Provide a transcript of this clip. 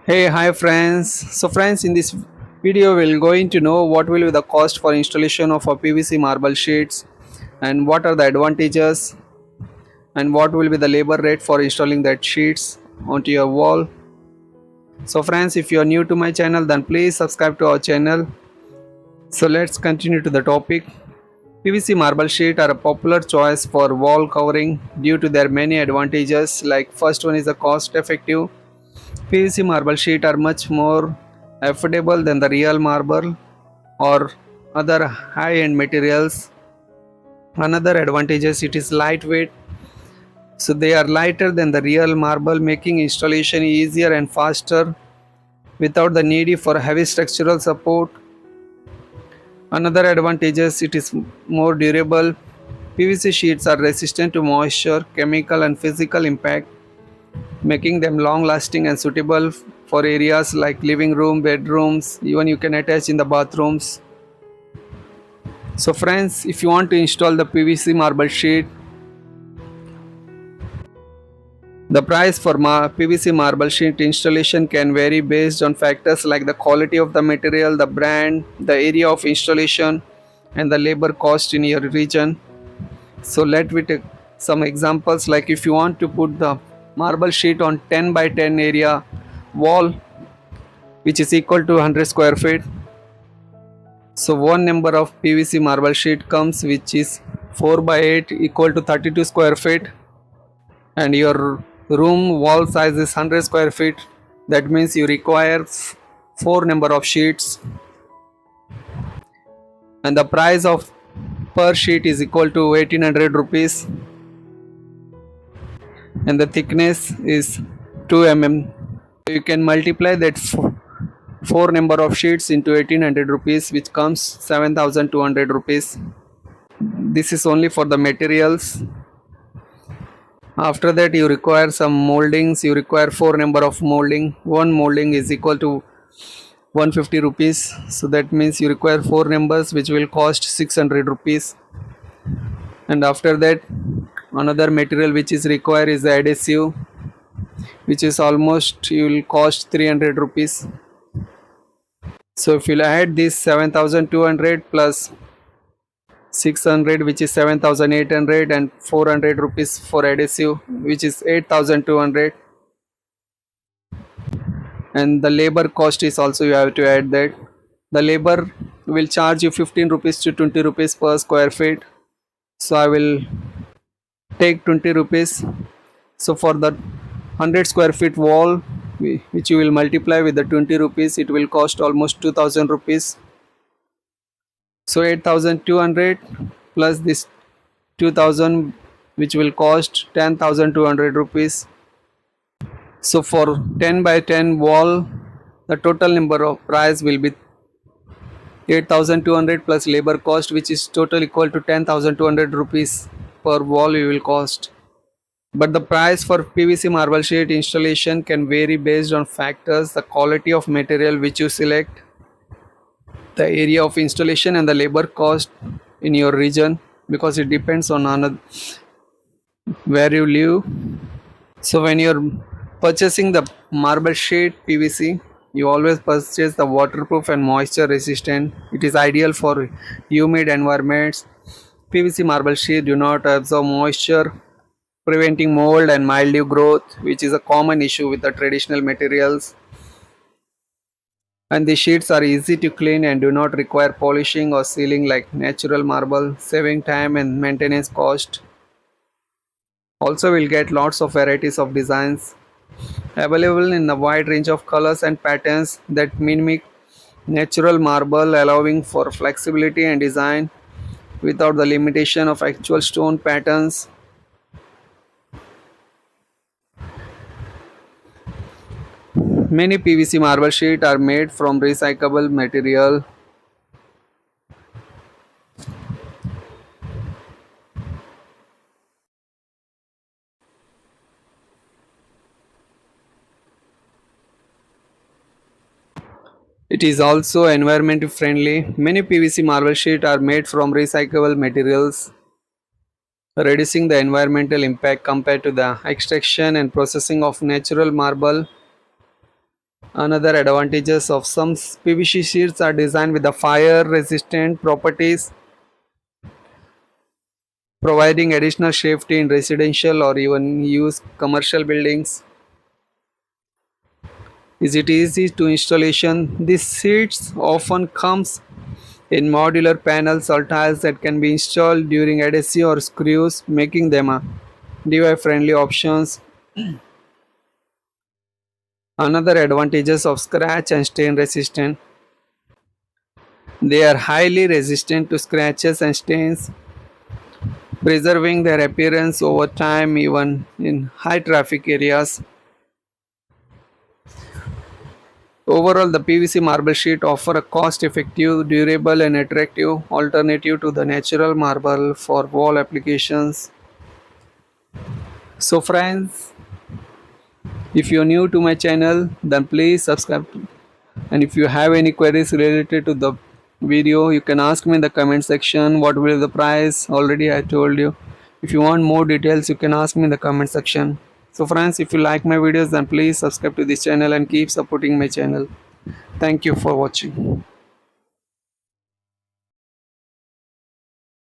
Hi friends. So friends, in this video we're going to know what will be the cost for installation of a PVC marble sheets and what are the advantages and what will be the labor rate for installing that sheets onto your wall. So friends, if you are new to my channel then please subscribe to our channel. So let's continue to the topic. PVC marble sheet are a popular choice for wall covering due to their many advantages. Like first one is the cost effective. PVC marble sheet are much more affordable than the real marble or other high-end materials. Another advantage is it is lightweight, so they are lighter than the real marble, making installation easier and faster without the need for heavy structural support. Another advantage is it is more durable. PVC sheets are resistant to moisture, chemical and physical impact, making them long lasting and suitable for areas like living room, bedrooms, even you can attach in the bathrooms. So friends, if you want to install the PVC marble sheet, the price for PVC marble sheet installation can vary based on factors like the quality of the material, the brand, the area of installation and the labor cost in your region. So let me take some examples. Like if you want to put the marble sheet on 10 by 10 area wall, which is equal to 100 square feet, so one number of PVC marble sheet comes which is 4 by 8 equal to 32 square feet, and your room wall size is 100 square feet. That means you require 4 number of sheets, and the price of per sheet is equal to 1800 rupees, and the thickness is 2 mm. You can multiply that 4 number of sheets into 1800 rupees, which comes 7200 rupees. This is only for the materials. After that you require some moldings. You require 4 number of molding. One molding is equal to 150 rupees, so that means you require 4 numbers, which will cost 600 rupees. And after that another material which is required is the adhesive, which is almost you will cost 300 rupees. So if you add this 7200 plus 600, which is 7800, and 400 rupees for adhesive, which is 8200, and the labor cost is also you have to add that. The labor will charge you 15 rupees to 20 rupees per square feet, so I will take 20 rupees. So for the 100 square feet wall, which you will multiply with the 20 rupees, it will cost almost 2000 rupees. So 8200 plus this 2000, which will cost 10200 rupees. So for 10 by 10 wall, the total number of price will be 8200 plus labor cost, which is total equal to 10200 rupees per wall you will cost. But the price for PVC marble sheet installation can vary based on factors: the quality of material which you select, the area of installation and the labor cost in your region, because it depends on another where you live. So when you're purchasing the marble sheet PVC, you always purchase the waterproof and moisture resistant. It is ideal for humid environments. PVC marble sheet do not absorb moisture, preventing mold and mildew growth, which is a common issue with the traditional materials. And the sheets are easy to clean and do not require polishing or sealing like natural marble, saving time and maintenance cost. Also we'll get lots of varieties of designs available in a wide range of colors and patterns that mimic natural marble, allowing for flexibility and design without the limitation of actual stone patterns. Many PVC marble sheets are made from recyclable material. It is also environment friendly. Many PVC marble sheets are made from recyclable materials, reducing the environmental impact compared to the extraction and processing of natural marble. Another advantages of some PVC sheets are designed with the fire resistant properties, providing additional safety in residential or even use commercial buildings. Is it easy to installation? These sheets often comes in modular panels or tiles that can be installed during adhesive or screws, making them a DIY friendly options. Another advantages of scratch and stain resistant. They are highly resistant to scratches and stains, preserving their appearance over time even in high traffic areas. Overall, the PVC marble sheet offer a cost-effective, durable and attractive alternative to the natural marble for wall applications. So friends, if you're new to my channel, then please subscribe. And if you have any queries related to the video, you can ask me in the comment section. What will be the price? Already I told you. If you want more details, you can ask me in the comment section. So friends, if you like my videos, then please subscribe to this channel and keep supporting my channel. Thank you for watching.